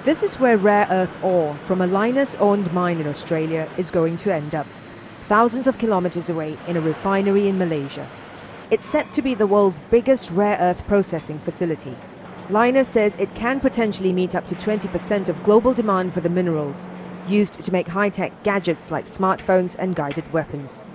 This is where rare earth ore from a Lynas-owned mine in Australia is going to end up, thousands of kilometers away in a refinery in Malaysia. It's set to be the world's biggest rare earth processing facility. Lynas says it can potentially meet up to 20% of global demand for the minerals, used to make high-tech gadgets like smartphones and guided weapons.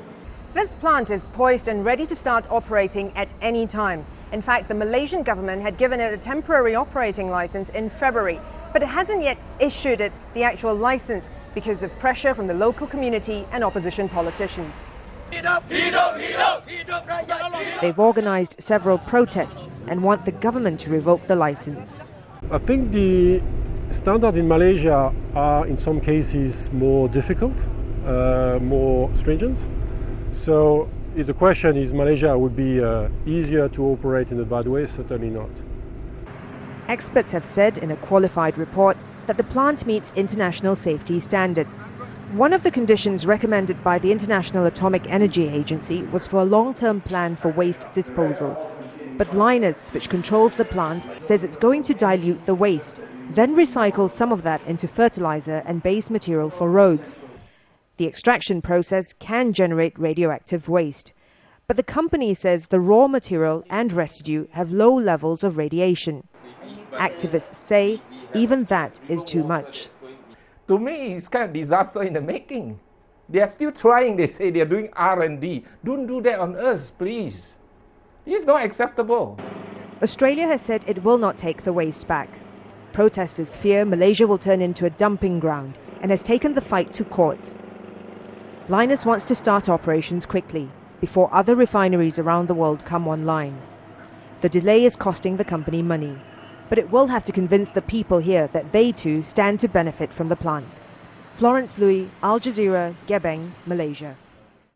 This plant is poised and ready to start operating at any time. In fact, the Malaysian government had given it a temporary operating license in February, but it hasn't yet issued it the actual license because of pressure from the local community and opposition politicians. They've organised several protests and want the government to revoke the license. I think the standards in Malaysia are in some cases more difficult, more stringent. So if the question is Malaysia would be easier to operate in a bad way, certainly not. Experts have said in a qualified report that the plant meets international safety standards. One of the conditions recommended by the International Atomic Energy Agency was for a long-term plan for waste disposal. But Lynas, which controls the plant, says it's going to dilute the waste, then recycle some of that into fertiliser and base material for roads. The extraction process can generate radioactive waste. But the company says the raw material and residue have low levels of radiation. Activists say even that is too much. To me, it's kind of disaster in the making. They are still trying, they say they're doing R&D. Don't do that on us, please. It's not acceptable. Australia has said it will not take the waste back. Protesters fear Malaysia will turn into a dumping ground and has taken the fight to court. Lynas wants to start operations quickly, before other refineries around the world come online. The delay is costing the company money, but it will have to convince the people here that they too stand to benefit from the plant. Florence, Looi, Al Jazeera, Gebeng, Malaysia.